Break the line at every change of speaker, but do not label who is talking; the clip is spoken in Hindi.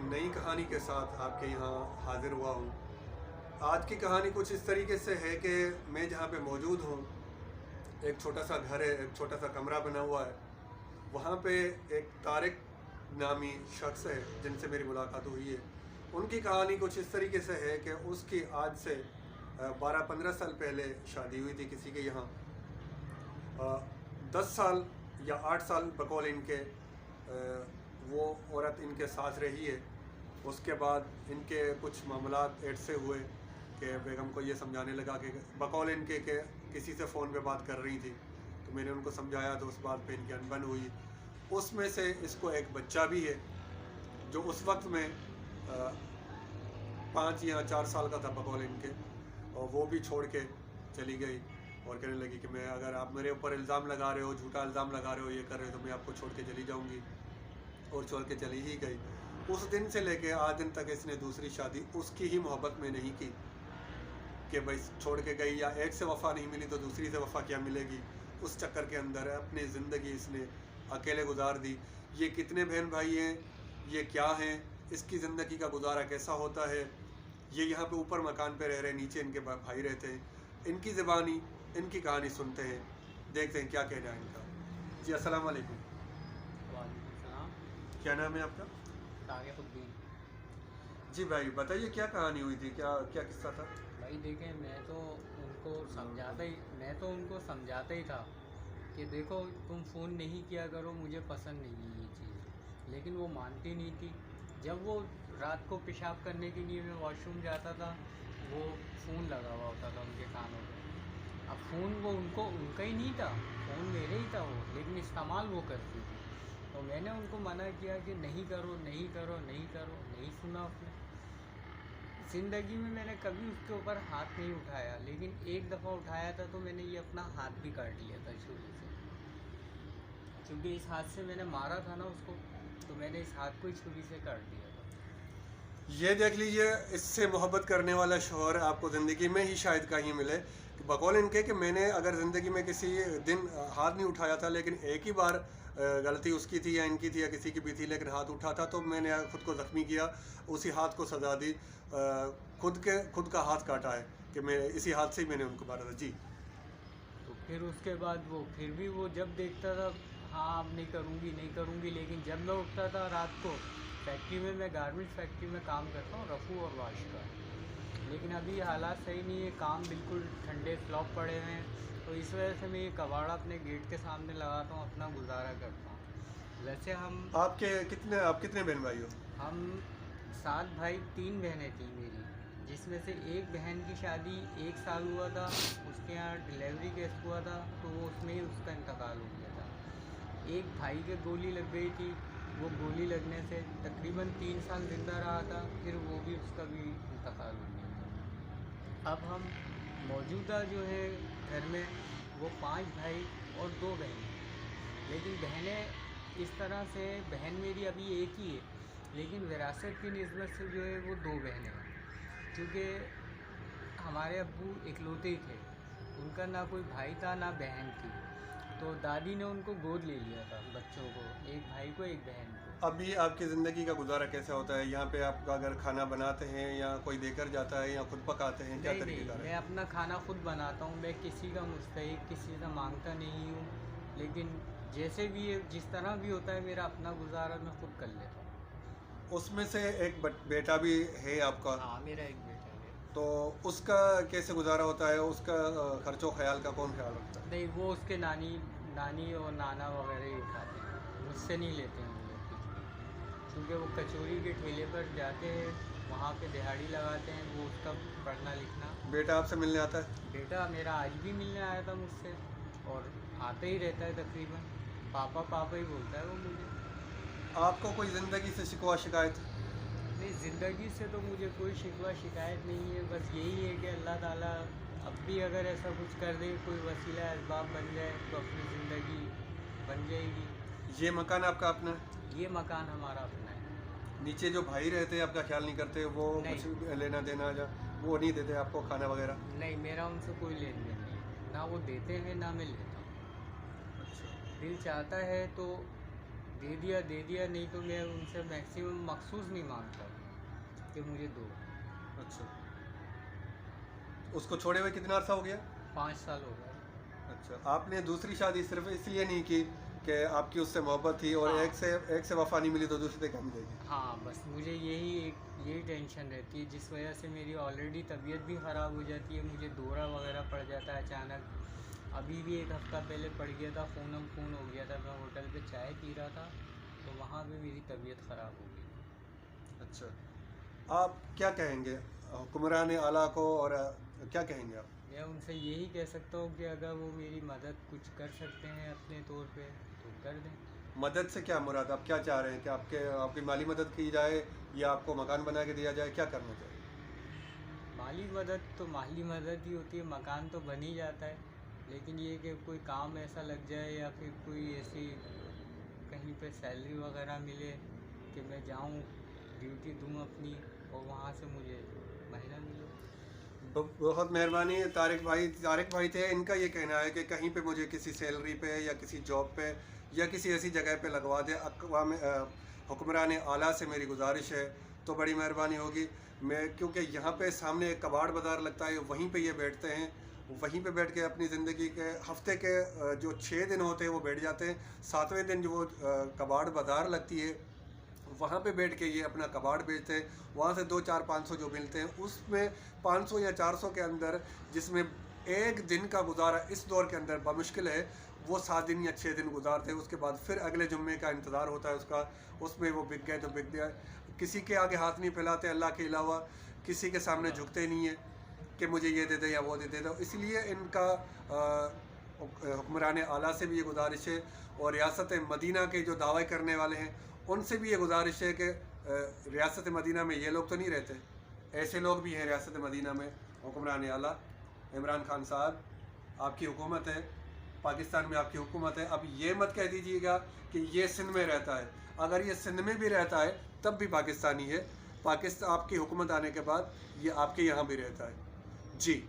नई कहानी के साथ आपके यहाँ हाजिर हुआ हूँ। आज की कहानी कुछ इस तरीके से है कि मैं जहाँ पे मौजूद हूँ, एक छोटा सा घर है, एक छोटा सा कमरा बना हुआ है। वहाँ पे एक तारिक नामी शख्स है जिनसे मेरी मुलाकात हुई है। उनकी कहानी कुछ इस तरीके से है कि उसकी आज से 12-15 साल पहले शादी हुई थी किसी के यहाँ। 10 साल या 8 साल बकौल इनके वो औरत इनके साथ रही है। उसके बाद इनके कुछ मामलात ऐसे हुए कि बेगम को ये समझाने लगा कि बकौल इनके के किसी से फ़ोन पे बात कर रही थी, तो मैंने उनको समझाया तो उस बात पे इनकी अनबन हुई। उसमें से इसको एक बच्चा भी है जो उस वक्त में 5 या 4 साल का था बकौल इनके, और वो भी छोड़ के चली गई और कहने लगी कि मैं, अगर आप मेरे ऊपर इल्ज़ाम लगा रहे हो, झूठा इल्ज़ाम लगा रहे हो, ये कर रहे हो, तो मैं आपको छोड़ के चली जाऊंगी। और छोड़ के चली ही गई। उस दिन से लेके आज दिन तक इसने दूसरी शादी उसकी ही मोहब्बत में नहीं की कि भाई छोड़ के गई, या एक से वफ़ा नहीं मिली तो दूसरी से वफ़ा क्या मिलेगी। उस चक्कर के अंदर अपनी ज़िंदगी इसने अकेले गुजार दी। ये कितने बहन भाई हैं, ये क्या हैं, इसकी ज़िंदगी का गुजारा कैसा होता है। ये यहाँ पे ऊपर मकान पे रह रहे, नीचे इनके भाई रहते हैं। इनकी ज़बानी इनकी कहानी सुनते हैं, देखते हैं क्या कहना है इनका। जी अस्सलाम वालेकुम।
वालेकुम सलाम।
क्या नाम है आपका?
तारिकुद्दीन।
जी भाई बताइए, क्या कहानी हुई थी, क्या क्या किस्सा था?
भाई देखें, मैं तो उनको समझाता ही था कि देखो, तुम फ़ोन नहीं किया करो, मुझे पसंद नहीं है ये चीज़। लेकिन वो मानती नहीं थी। जब वो रात को पेशाब करने के लिए मैं वॉशरूम जाता था, वो फ़ोन लगा हुआ होता था उनके कानों पे। अब फ़ोन वो उनका ही नहीं था, फ़ोन मेरे ही था वो, लेकिन इस्तेमाल वो करती थी। तो मैंने उनको मना किया कि नहीं करो, नहीं करो, नहीं करो, नहीं सुना उसने। ज़िंदगी में मैंने कभी उसके ऊपर हाथ नहीं उठाया, लेकिन एक दफ़ा उठाया था तो मैंने ये अपना हाथ भी काट लिया था छुरी से। क्योंकि इस हाथ से मैंने मारा था ना उसको, तो मैंने इस हाथ को ही छुरी से काट दिया था।
ये देख लीजिए, इससे मोहब्बत करने वाला शौहर आपको ज़िंदगी में ही शायद कहीं मिले। कि बकौल इनके कि मैंने अगर ज़िंदगी में किसी दिन हाथ नहीं उठाया था, लेकिन एक ही बार गलती उसकी थी या इनकी थी या किसी की भी थी, लेकिन हाथ उठा था तो मैंने खुद को ज़ख्मी किया, उसी हाथ को सज़ा दी। खुद का हाथ काटा है कि मैं इसी हाथ से ही मैंने उनको मारा था। जी।
तो फिर उसके बाद फिर भी वो जब देखता था, हाँ अब नहीं करूँगी, नहीं करूँगी, लेकिन जब मैं उठता था रात को, फैक्ट्री में, मैं गारमेंट फैक्ट्री में काम करता हूँ, रफ़ू और वाश का। लेकिन अभी हालात सही नहीं है, काम बिल्कुल ठंडे फ्लॉप पड़े हुए हैं, तो इस वजह से मैं ये कबाड़ा अपने गेट के सामने लगाता हूँ, अपना गुजारा करता हूँ। वैसे
आप कितने बहन भाई हो?
हम 7 भाई, 3 बहनें थी मेरी, जिसमें से एक बहन की शादी 1 साल हुआ था, उसके यहाँ डिलीवरी केस हुआ था, तो वो उसमें ही उसका इंतकाल हो गया था। एक भाई के गोली लग गई थी, वो गोली लगने से तकरीबन 3 साल ज़िंदा रहा था, फिर वो भी उसका भी इंतकाल हो गया था। अब हम मौजूदा जो है घर में, वो 5 भाई और 2 बहनें। लेकिन बहनें इस तरह से, बहन मेरी अभी एक ही है, लेकिन विरासत की निस्बत से जो है वो 2 बहनें हैं। क्योंकि हमारे अब्बू इकलौते ही थे, उनका ना कोई भाई था ना बहन थी, तो दादी ने उनको गोद ले लिया था, बच्चों को, एक भाई को एक बहन को।
अभी आपकी ज़िंदगी का गुजारा कैसा होता है? यहाँ पे आप अगर खाना बनाते हैं या कोई देकर जाता है या खुद पकाते हैं, क्या
नहीं नहीं,
तरीक़ेकार
मैं
है?
अपना खाना खुद बनाता हूँ, मैं किसी का मुस्तहिक, किसी से मांगता नहीं हूँ। लेकिन जैसे भी है, जिस तरह भी होता है, मेरा अपना गुजारा मैं खुद कर लेता हूँ।
उसमें से एक बेटा भी है आपका,
हाँ, मेरा एक बेटा है।
तो उसका कैसे गुजारा होता है? उसका खर्चो ख्याल का कौन ख्याल रखता है?
नहीं, वो उसके नानी नानी और नाना वगैरह ही उठाते हैं, मुझसे नहीं लेते हैं वो लोग कुछ भी। क्योंकि वो कचौरी के ठेले पर जाते हैं, वहाँ पे दिहाड़ी लगाते हैं, वो उसका पढ़ना लिखना।
बेटा आपसे मिलने आता है?
बेटा मेरा आज भी मिलने आया था मुझसे, और आता ही रहता है तकरीबन, पापा पापा ही बोलता है वो मुझे।
आपको कोई ज़िंदगी से शिकवा शिकायत?
नहीं, ज़िंदगी से तो मुझे कोई शिकवा शिकायत नहीं है, बस यही है कि अल्लाह ताला अब भी अगर ऐसा कुछ कर दे, कोई वसीला असबाब बन जाए, तो अपनी ज़िंदगी बन जाएगी।
ये मकान आपका अपना है?
ये मकान हमारा अपना है।
नीचे जो भाई रहते हैं आपका ख्याल नहीं करते, वो
नहीं
कुछ लेना देना या वो नहीं देते आपको खाना वगैरह?
नहीं, मेरा उनसे कोई लेन देन नहीं है, ना वो देते हैं ना मैं लेता हूँ।
अच्छा।
दिल चाहता है तो दे दिया, नहीं तो मैं उनसे मैक्सिमम मखसूस नहीं मांगता कि मुझे दो।
अच्छा, उसको छोड़े हुए कितना अर्सा हो गया?
5 साल हो गए।
अच्छा, आपने दूसरी शादी सिर्फ इसलिए नहीं की कि आपकी उससे मोहब्बत थी और
हाँ।
एक से वफा नहीं मिली तो दूसरे से क्या मिलेगी?
हाँ, बस मुझे यही टेंशन रहती है, जिस वजह से मेरी ऑलरेडी तबीयत भी ख़राब हो जाती है, मुझे दौरा वगैरह पड़ जाता है अचानक। अभी भी 1 हफ़्ता पहले पड़ गया था, फ़ोन हो गया था, मैं होटल पे चाय पी रहा था तो वहाँ भी मेरी तबीयत ख़राब हो गई।
अच्छा, आप क्या कहेंगे हुक्मरान आला को, और क्या कहेंगे आप?
मैं उनसे यही कह सकता हूँ कि अगर वो मेरी मदद कुछ कर सकते हैं अपने तौर पे तो कर दें।
मदद से क्या मुराद, आप क्या चाह रहे हैं कि आपकी माली मदद की जाए या आपको मकान बना के दिया जाए, क्या करना चाहिए?
माली मदद ही होती है, मकान तो बन ही जाता है, लेकिन ये कि कोई काम ऐसा लग जाए या फिर कोई ऐसी कहीं पे सैलरी वगैरह मिले कि मैं जाऊँ, ड्यूटी दूँ अपनी और वहाँ से मुझे महीना मिले।
बहुत मेहरबानी। तारिक भाई थे, इनका ये कहना है कि कहीं पे मुझे किसी सैलरी पे या किसी जॉब पे या किसी ऐसी जगह पे लगवा दे। हुक्मरान आला से मेरी गुजारिश है तो बड़ी मेहरबानी होगी। मैं क्योंकि यहाँ पे सामने एक कबाड़ बाज़ार लगता है, वहीं पे ये बैठते हैं, वहीं पे बैठ के अपनी ज़िंदगी के हफ्ते के जो 6 दिन होते हैं वो बैठ जाते हैं। 7वें दिन जो वो कबाड़ बाज़ार लगती है वहाँ पे बैठ के ये अपना कबाड़ बेचते हैं। वहाँ से 2 4 500 जो मिलते हैं उसमें 500 या 400 के अंदर, जिसमें एक दिन का गुजारा इस दौर के अंदर बमुश्किल है, वो 7 दिन या 6 दिन गुजारते हैं। उसके बाद फिर अगले जुम्मे का इंतज़ार होता है उसका, उसमें वो बिक गए तो बिक गए। किसी के आगे हाथ नहीं फैलाते अल्लाह के अलावा, किसी के सामने झुकते नहीं है कि मुझे ये दे दे या वो दे दे। तो इसलिए इनका हुक्मरान आला से भी ये गुजारिश है और रियासत मदीना के जो दावे करने वाले हैं उनसे भी ये गुजारिश है कि रियासत मदीना में ये लोग तो नहीं रहते, ऐसे लोग भी हैं रियासत मदीना में। हुक्मरान आला इमरान खान साहब, आपकी हुकूमत है, पाकिस्तान में आपकी हुकूमत है। अब ये मत कह दीजिएगा कि ये सिंध में रहता है। अगर ये सिंध में भी रहता है तब भी पाकिस्तानी है। पाकिस्तान आपकी हुकूमत आने के बाद ये आपके यहाँ भी रहता है। जी।